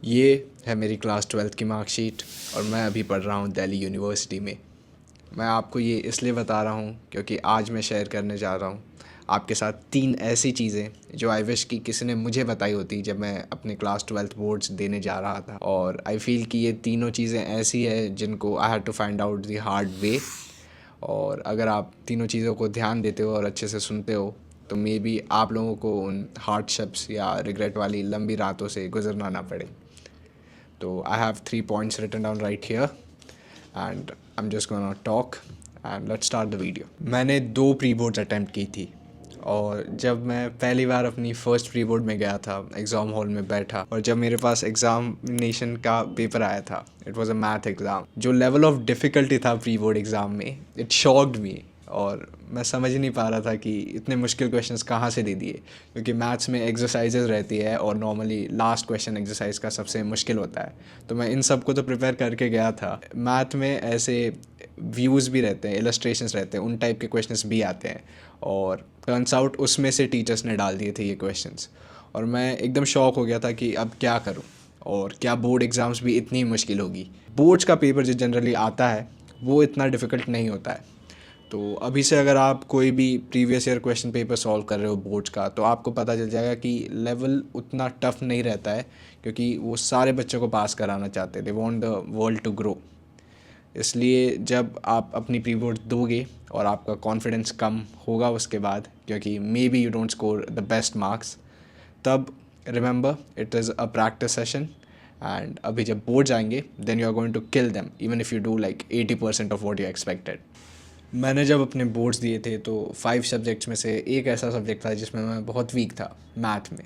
ये है मेरी क्लास 12th की मार्कशीट और मैं अभी पढ़ रहा हूँ दिल्ली यूनिवर्सिटी में। मैं आपको ये इसलिए बता रहा हूँ क्योंकि आज मैं शेयर करने जा रहा हूँ आपके साथ 3 ऐसी चीज़ें जो आई विश कि किसी ने मुझे बताई होती जब मैं अपने क्लास 12th बोर्ड्स देने जा रहा था। और आई फील कि ये तीनों चीज़ें ऐसी है जिनको I had to find out the hard way. और अगर आप तीनों चीज़ों को ध्यान देते हो और अच्छे से सुनते हो तो मे बी आप लोगों को उन हार्डशिप्स या रिग्रेट वाली लंबी रातों से गुजरना ना पड़े। So I have 3 points written down right here and I'm just gonna talk and let's start the video. मैंने 2 प्री बोर्ड्स अटैम्प्ट की थी और जब मैं पहली बार अपनी फ़र्स्ट प्री बोर्ड में गया था एग्ज़ाम हॉल में बैठा और जब मेरे पास एग्ज़ामिनेशन का पेपर आया था, it was a math exam. जो लेवल ऑफ डिफ़िकल्टी था प्री बोर्ड एग्ज़ाम में, इट शॉक्ड मी। और मैं समझ नहीं पा रहा था कि इतने मुश्किल क्वेश्चंस कहाँ से दे दिए, क्योंकि मैथ्स में एक्सरसाइजेज रहती है और नॉर्मली लास्ट क्वेश्चन एक्सरसाइज का सबसे मुश्किल होता है। तो मैं इन सब को तो प्रिपेयर करके गया था। मैथ में ऐसे व्यूज़ भी रहते हैं, इलस्ट्रेशंस रहते हैं, उन टाइप के क्वेश्चंस भी आते हैं और टर्न्स आउट उसमें से टीचर्स ने डाल दिए थे ये क्वेश्चंस। और मैं एकदम शॉक हो गया था कि अब क्या करूं और क्या बोर्ड एग्ज़ाम्स भी इतनी मुश्किल होगी। बोर्ड्स का पेपर जो जनरली आता है वो इतना डिफ़िकल्ट नहीं होता है। तो अभी से अगर आप कोई भी previous year question paper solve कर रहे हो बोर्ड्स का, तो आपको पता चल जाएगा कि लेवल उतना टफ नहीं रहता है, क्योंकि वो सारे बच्चों को पास कराना चाहते हैं। They want the world to grow. इसलिए जब आप अपनी प्री बोर्ड दोगे और आपका कॉन्फिडेंस कम होगा उसके बाद, क्योंकि maybe you don't score the best marks, तब remember it is a practice session. And अभी जब बोर्ड्स आएंगे then you are going to kill them even if you do like 80% of what you expected. मैंने जब अपने boards दिए थे तो 5 सब्जेक्ट्स में से एक ऐसा सब्जेक्ट था जिसमें मैं बहुत वीक था, मैथ में।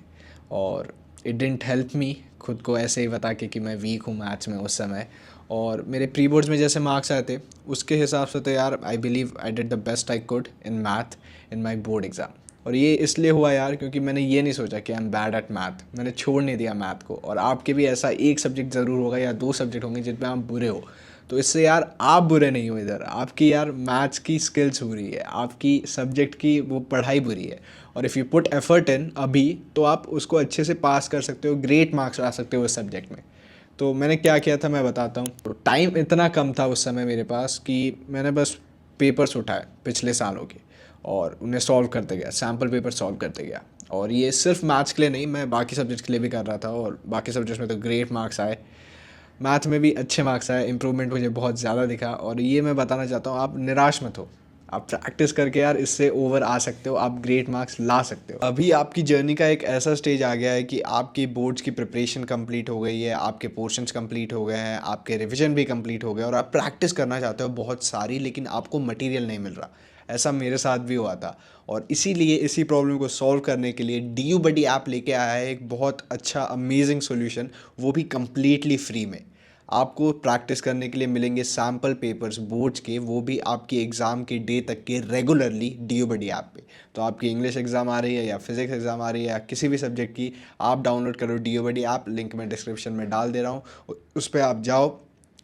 और इट डिडंट हेल्प मी खुद को ऐसे ही बता के कि मैं वीक हूँ मैथ्स में उस समय। और मेरे प्री बोर्ड्स में जैसे मार्क्स आए थे उसके हिसाब से तो यार I believe I did the best I could in math in my board exam. और ये इसलिए हुआ यार क्योंकि मैंने ये नहीं सोचा कि I am bad at math, मैंने छोड़ नहीं दिया मैथ को। और आपके भी ऐसा एक सब्जेक्ट ज़रूर होगा या 2 सब्जेक्ट होंगे जिनमें आप बुरे हो, तो इससे यार आप बुरे नहीं हो, इधर आपकी यार मैथ्स की स्किल्स बुरी है, आपकी सब्जेक्ट की वो पढ़ाई बुरी है। और if you put effort in अभी तो आप उसको अच्छे से पास कर सकते हो, ग्रेट मार्क्स ला सकते हो उस सब्जेक्ट में। तो मैंने क्या किया था मैं बताता हूँ। तो टाइम इतना कम था उस समय मेरे पास कि मैंने बस पेपर्स उठाए पिछले सालों के और उन्हें सॉल्व करते गया, सैम्पल पेपर सॉल्व करते गया। और ये सिर्फ मैथ्स के लिए नहीं, मैं बाकी सब्जेक्ट्स के लिए भी कर रहा था और बाकी सब्जेक्ट्स में तो ग्रेट मार्क्स आए। मैथ में भी अच्छे मार्क्स आए, इम्प्रूवमेंट मुझे बहुत ज़्यादा दिखा। और ये मैं बताना चाहता हूँ, आप निराश मत हो, आप प्रैक्टिस करके यार इससे ओवर आ सकते हो, आप ग्रेट मार्क्स ला सकते हो। अभी आपकी जर्नी का एक ऐसा स्टेज आ गया है कि आपकी बोर्ड्स की प्रिपरेशन कंप्लीट हो गई है, आपके पोर्शंस कंप्लीट हो गए हैं, आपके रिवीजन भी कंप्लीट हो गए और आप प्रैक्टिस करना चाहते हो बहुत सारी, लेकिन आपको मटेरियल नहीं मिल रहा। ऐसा मेरे साथ भी हुआ था और इसीलिए इसी प्रॉब्लम को सॉल्व करने के लिए डी बडी ऐप लेके आया है एक बहुत अच्छा अमेजिंग सोल्यूशन, वो भी कम्प्लीटली फ्री में। आपको प्रैक्टिस करने के लिए मिलेंगे सैम्पल पेपर्स बोर्ड्स के, वो भी आपकी एग्ज़ाम के डे तक के रेगुलरली डी बडी ऐप पे। तो आपकी इंग्लिश एग्ज़ाम आ रही है या फिजिक्स एग्ज़ाम आ रही है या किसी भी सब्जेक्ट की, आप डाउनलोड करो डी बडी ऐप, लिंक मैं डिस्क्रिप्शन में डाल दे रहा हूँ, उस पर आप जाओ,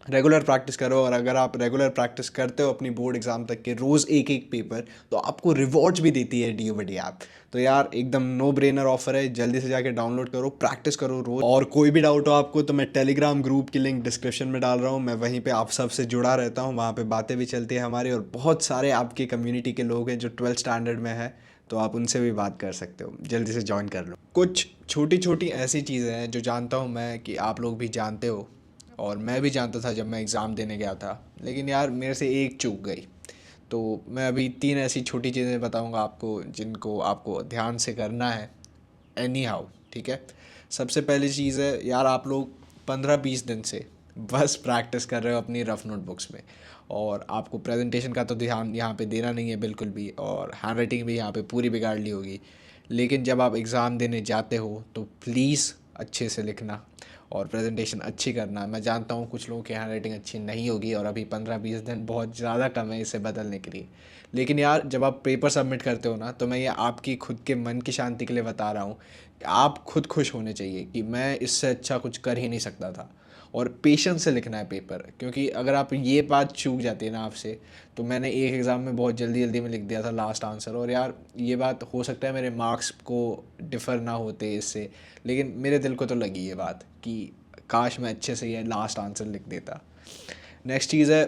रेगुलर प्रैक्टिस करो। और अगर आप रेगुलर प्रैक्टिस करते हो अपनी बोर्ड एग्जाम तक के रोज़ एक एक पेपर, तो आपको रिवॉर्ड्स भी देती है डी बडी ऐप। तो यार एकदम नो ब्रेनर ऑफर है, जल्दी से जाके डाउनलोड करो, प्रैक्टिस करो रोज। और कोई भी डाउट हो आपको तो मैं टेलीग्राम ग्रुप की लिंक डिस्क्रिप्शन में डाल रहा हूँ, मैं वहीं पे आप सबसे जुड़ा रहता हूँ, वहाँ पे बातें भी चलती है हमारी। और बहुत सारे आपके कम्युनिटी के लोग हैं जो 12th स्टैंडर्ड में है, तो आप उनसे भी बात कर सकते हो, जल्दी से ज्वाइन कर लो। कुछ छोटी छोटी ऐसी चीज़ें हैं जो जानता हूँ मैं कि आप लोग भी जानते हो और मैं भी जानता था जब मैं एग्ज़ाम देने गया था, लेकिन यार मेरे से एक चूक गई। तो मैं अभी 3 ऐसी छोटी चीज़ें बताऊंगा आपको जिनको आपको ध्यान से करना है एनी हाउ, ठीक है। सबसे पहली चीज़ है यार, आप लोग 15-20 दिन से बस प्रैक्टिस कर रहे हो अपनी रफ नोटबुक्स में, और आपको प्रेजेंटेशन का तो ध्यान यहाँ पे देना नहीं है बिल्कुल भी, और हैंड राइटिंग भी यहाँ पे पूरी बिगाड़ ली होगी। लेकिन जब आप एग्ज़ाम देने जाते हो तो प्लीज़ अच्छे से लिखना और प्रेजेंटेशन अच्छी करना। मैं जानता हूँ कुछ लोगों की हैंड राइटिंग अच्छी नहीं होगी और अभी 15-20 दिन बहुत ज़्यादा कम है इसे बदलने के लिए। लेकिन यार जब आप पेपर सबमिट करते हो ना, तो मैं ये आपकी खुद के मन की शांति के लिए बता रहा हूँ, आप खुद खुश होने चाहिए कि मैं इससे अच्छा कुछ कर ही नहीं सकता था। और पेशेंस से लिखना है पेपर, क्योंकि अगर आप ये बात चूक जाती है ना आपसे, तो मैंने एक एग्ज़ाम में बहुत जल्दी जल्दी में लिख दिया था लास्ट आंसर, और यार ये बात हो सकता है मेरे मार्क्स को डिफ़र ना होते इससे, लेकिन मेरे दिल को तो लगी ये बात कि काश मैं अच्छे से ये लास्ट आंसर लिख देता। नेक्स्ट चीज़ है,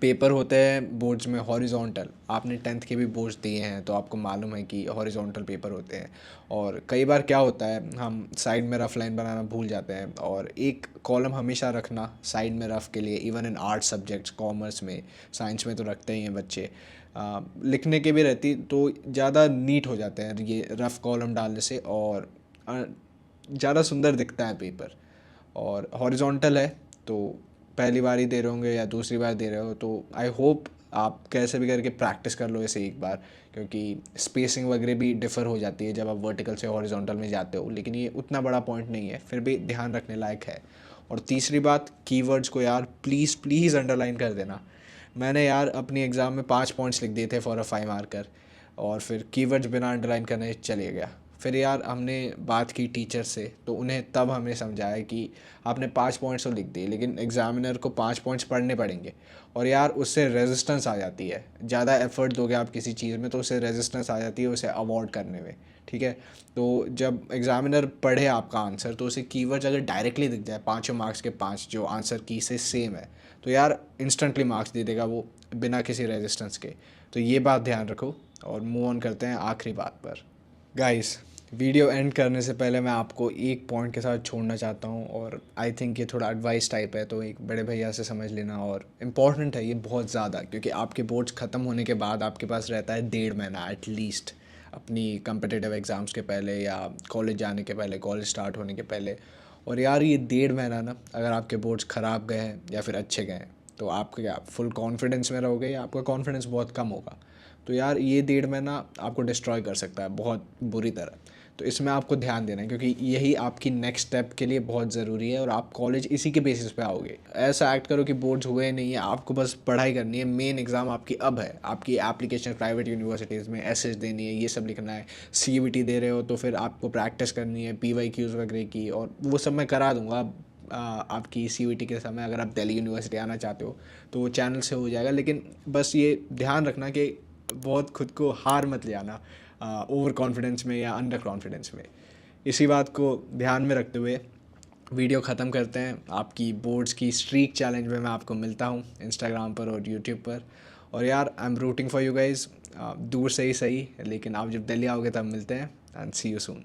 पेपर होते हैं बोर्ड्स में हॉरिजॉन्टल। आपने 10th के भी बोर्ड्स दिए हैं तो आपको मालूम है कि हॉरिजॉन्टल पेपर होते हैं। और कई बार क्या होता है, हम साइड में रफ लाइन बनाना भूल जाते हैं, और एक कॉलम हमेशा रखना साइड में रफ के लिए। Even in art subjects, commerce में, साइंस में तो रखते ही हैं बच्चे। लिखने के भी रहती तो ज़्यादा नीट हो जाते हैं ये रफ कॉलम डालने से, और ज़्यादा सुंदर दिखता है पेपर। और हॉरिजॉन्टल है तो पहली बार ही दे रहे होंगे या दूसरी बार दे रहे हो तो आई होप आप कैसे भी करके प्रैक्टिस कर लो इसे एक बार, क्योंकि स्पेसिंग वगैरह भी डिफ़र हो जाती है जब आप वर्टिकल से हॉरिजॉन्टल में जाते हो। लेकिन ये उतना बड़ा पॉइंट नहीं है, फिर भी ध्यान रखने लायक है। और तीसरी बात, कीवर्ड्स को यार प्लीज़ प्लीज़ अंडरलाइन कर देना। मैंने यार अपनी एग्ज़ाम में 5 पॉइंट्स लिख दिए थे फॉर अ 5 मार्कर, और फिर कीवर्ड्स बिना अंडरलाइन करने चले गया। फिर यार हमने बात की टीचर से, तो उन्हें तब हमने समझाया कि आपने 5 पॉइंट्स तो लिख दिए लेकिन एग्ज़ामिनर को 5 पॉइंट्स पढ़ने पड़ेंगे, और यार उससे रेजिस्टेंस आ जाती है। ज़्यादा एफर्ट दोगे आप किसी चीज़ में तो उससे रेजिस्टेंस आ जाती है उसे अवॉइड करने में, ठीक है। तो जब एग्ज़ामिनर पढ़े आपका आंसर तो उसे कीवर्ड्स अगर डायरेक्टली दिख जाए, 5 मार्क्स के 5 जो आंसर की से सेम है, तो यार इंस्टेंटली मार्क्स दे देगा वो बिना किसी रेजिस्टेंस के। तो ये बात ध्यान रखो, और मूव ऑन करते हैं आखिरी बात पर। गाइस, वीडियो एंड करने से पहले मैं आपको एक पॉइंट के साथ छोड़ना चाहता हूँ, और आई थिंक ये थोड़ा एडवाइस टाइप है तो एक बड़े भैया से समझ लेना। और इम्पॉर्टेंट है ये बहुत ज़्यादा, क्योंकि आपके बोर्ड्स ख़त्म होने के बाद आपके पास रहता है 1.5 महीना एटलीस्ट अपनी कम्पिटिटिव एग्ज़ाम्स के पहले या कॉलेज जाने के पहले, कॉलेज स्टार्ट होने के पहले। और यार ये 1.5 महीना ना, अगर आपके बोर्ड्स ख़राब गए हैं या फिर अच्छे गए हैं तो आपके क्या फुल कॉन्फिडेंस में रहोगे या आपका कॉन्फिडेंस बहुत कम होगा। तो यार ये 1.5 महीना आपको डिस्ट्रॉय कर सकता है बहुत बुरी तरह। तो इसमें आपको ध्यान देना है, क्योंकि यही आपकी नेक्स्ट स्टेप के लिए बहुत ज़रूरी है, और आप कॉलेज इसी के बेसिस पे आओगे। ऐसा एक्ट करो कि बोर्ड्स हुए नहीं है, आपको बस पढ़ाई करनी है। मेन एग्ज़ाम आपकी अब है, आपकी एप्लीकेशन प्राइवेट यूनिवर्सिटीज़ में एसेस देनी है, ये सब लिखना है। CUET दे रहे हो तो फिर आपको प्रैक्टिस करनी है PYQs वगैरह की, और वो सब मैं करा दूँगा आपकी CUET के समय। अगर आप दिल्ली यूनिवर्सिटी आना चाहते हो तो वो चैनल से हो जाएगा। लेकिन बस ये ध्यान रखना कि बहुत खुद को हार मत ले आना ओवर कॉन्फिडेंस में या अंडर कॉन्फिडेंस में। इसी बात को ध्यान में रखते हुए वीडियो ख़त्म करते हैं। आपकी बोर्ड्स की स्ट्रीक चैलेंज में मैं आपको मिलता हूँ इंस्टाग्राम पर और यूट्यूब पर। और यार I am rooting for you guys, दूर से ही सही, लेकिन आप जब दिल्ली आओगे तब मिलते हैं। And see you soon.